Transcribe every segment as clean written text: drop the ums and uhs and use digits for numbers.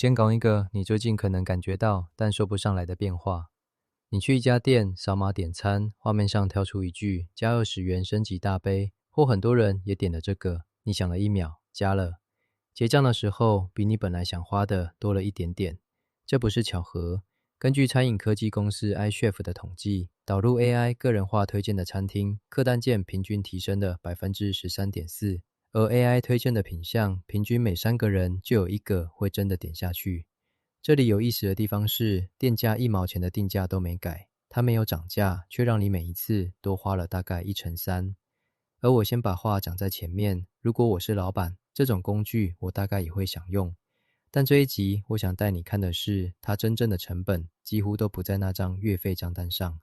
先讲一个你最近可能感觉到但说不上来的变化。你去一家店扫码点餐，画面上跳出一句加20元升级大杯，或很多人也点了这个，你想了1秒，加了。结账的时候比你本来想花的多了一点点。这不是巧合。根据餐饮科技公司 iChef 的统计，导入 AI 个人化推荐的餐厅，客单价平均提升了 13.4%，而 AI 推荐的品项，平均每3个人就有1个会真的点下去。这里有意思的地方是，店家1毛钱的定价都没改，它没有涨价，却让你每一次多花了大概1乘3。而我先把话讲在前面，如果我是老板，这种工具我大概也会想用。但这一集我想带你看的是，它真正的成本几乎都不在那张月费账单上。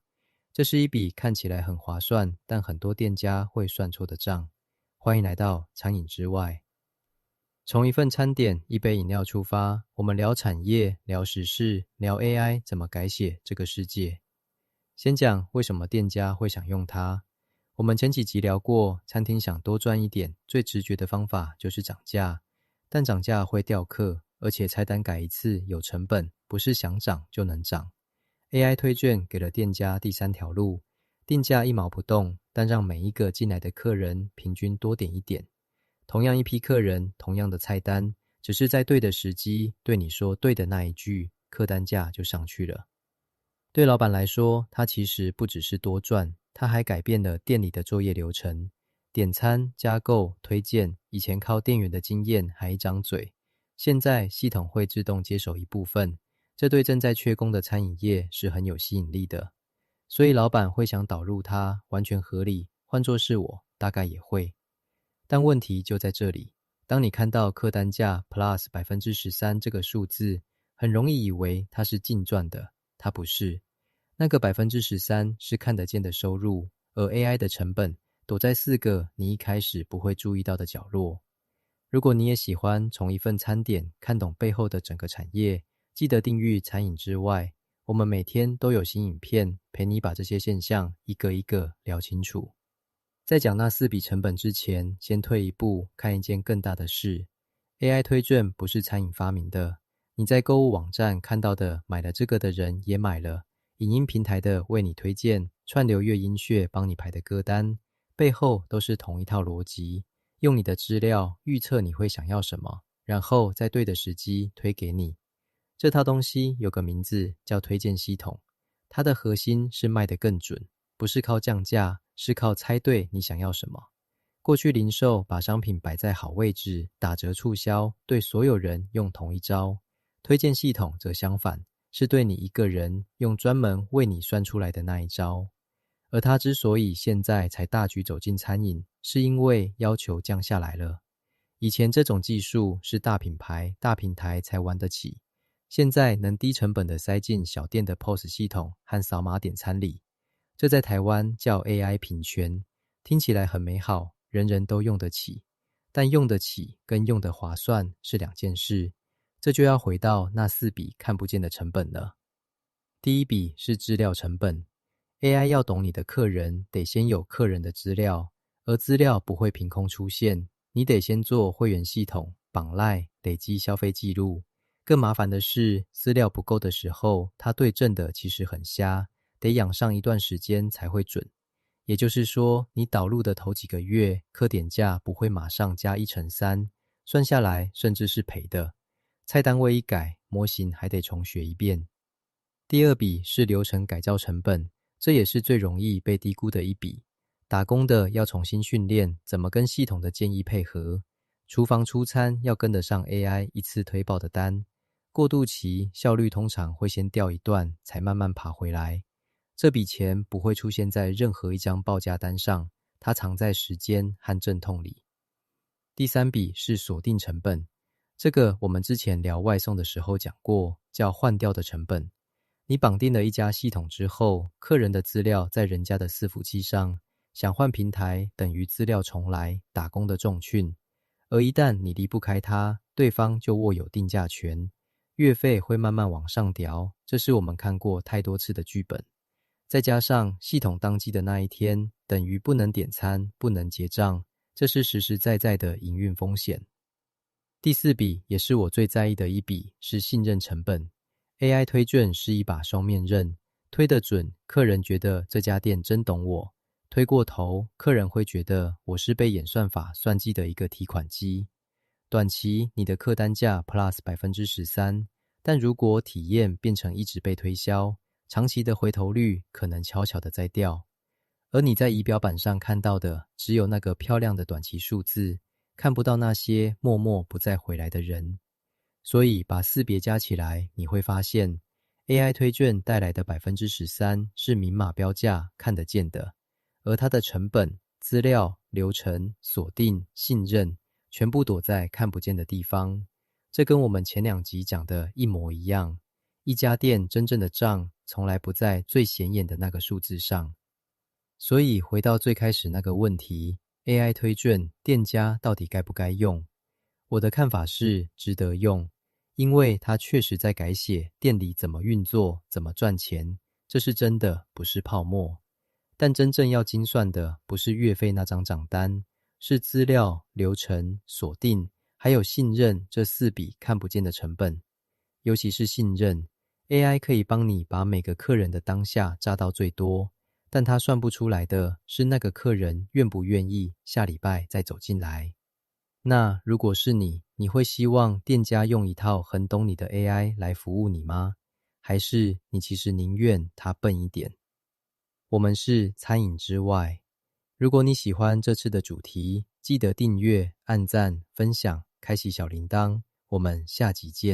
这是一笔看起来很划算，但很多店家会算错的账。欢迎来到餐饮之外。从一份餐点、一杯饮料出发，我们聊产业、聊时事、聊 AI 怎么改写这个世界。先讲为什么店家会想用它。我们前几集聊过，餐厅想多赚一点，最直觉的方法就是涨价。但涨价会掉客，而且菜单改一次有成本，不是想涨就能涨。AI 推荐给了店家第3条路，定价1毛不动，但让每一个进来的客人平均多点一点。同样一批客人，同样的菜单，只是在对的时机对你说对的那一句，客单价就上去了。对老板来说，他其实不只是多赚，他还改变了店里的作业流程。点餐、加购、推荐，以前靠店员的经验还一张嘴，现在系统会自动接手一部分，这对正在缺工的餐饮业是很有吸引力的。所以老板会想导入它，完全合理，换作是我，大概也会。但问题就在这里，当你看到客单价 plus 13%这个数字，很容易以为它是净赚的，它不是。那个 13% 是看得见的收入，而 AI 的成本躲在4个你一开始不会注意到的角落。如果你也喜欢从一份餐点看懂背后的整个产业，记得订阅餐饮之外，我们每天都有新影片陪你把这些现象一个一个聊清楚。在讲那4笔成本之前，先退一步看一件更大的事。AI 推荐不是餐饮发明的，你在购物网站看到的买了这个的人也买了，影音平台的为你推荐，串流乐音乐帮你排的歌单，背后都是同一套逻辑，用你的资料预测你会想要什么，然后在对的时机推给你。这套东西有个名字叫推荐系统，它的核心是卖得更准，不是靠降价，是靠猜对你想要什么。过去零售把商品摆在好位置，打折促销，对所有人用同一招。推荐系统则相反，是对你一个人用专门为你算出来的那一招。而它之所以现在才大举走进餐饮，是因为要求降下来了。以前这种技术是大品牌、大平台才玩得起，现在能低成本的塞进小店的 POS 系统和扫码点餐里。这在台湾叫 AI 平权，听起来很美好，人人都用得起。但用得起跟用得划算是2件事，这就要回到那4笔看不见的成本了。第一笔是资料成本。AI 要懂你的客人，得先有客人的资料，而资料不会凭空出现，你得先做会员系统，绑赖，累积消费记录。更麻烦的是，资料不够的时候，它对症的其实很瞎，得养上一段时间才会准。也就是说，你导入的头几个月，客点价不会马上加1乘3，算下来甚至是赔的。菜单位一改，模型还得重学一遍。第二笔是流程改造成本，这也是最容易被低估的一笔。打工的要重新训练怎么跟系统的建议配合，厨房出餐要跟得上 AI 一次推爆的单，过渡期效率通常会先掉一段，才慢慢爬回来。这笔钱不会出现在任何一张报价单上，它藏在时间和阵痛里。第三笔是锁定成本，这个我们之前聊外送的时候讲过，叫换掉的成本。你绑定了一家系统之后，客人的资料在人家的伺服器上，想换平台等于资料重来，打工的重训。而一旦你离不开它，对方就握有定价权，月费会慢慢往上调，这是我们看过太多次的剧本。再加上系统当机的那一天，等于不能点餐，不能结账，这是实实在在的营运风险。第四笔也是我最在意的一笔是信任成本。AI 推荐是一把双面刃，推得准，客人觉得这家店真懂我；推过头，客人会觉得我是被演算法算计的一个提款机。短期你的客单价 plus 13%，但如果体验变成一直被推销，长期的回头率可能悄悄的在掉。而你在仪表板上看到的只有那个漂亮的短期数字，看不到那些默默不再回来的人。所以把四别加起来，你会发现 AI 推荐带来的 13% 是明码标价看得见的，而它的成本、资料、流程、锁定、信任全部躲在看不见的地方。这跟我们前2集讲的一模一样，一家店真正的账从来不在最显眼的那个数字上。所以回到最开始那个问题， AI 推荐店家到底该不该用？我的看法是值得用，因为它确实在改写店里怎么运作、怎么赚钱，这是真的，不是泡沫。但真正要精算的不是月费那张账单，是资料、流程、锁定，还有信任这4笔看不见的成本。尤其是信任， AI 可以帮你把每个客人的当下榨到最多，但它算不出来的是那个客人愿不愿意下礼拜再走进来。那如果是你，你会希望店家用一套很懂你的 AI 来服务你吗？还是你其实宁愿它笨一点？我们是餐饮之外。如果你喜欢这次的主题，记得订阅、按赞、分享、开启小铃铛。我们下集见。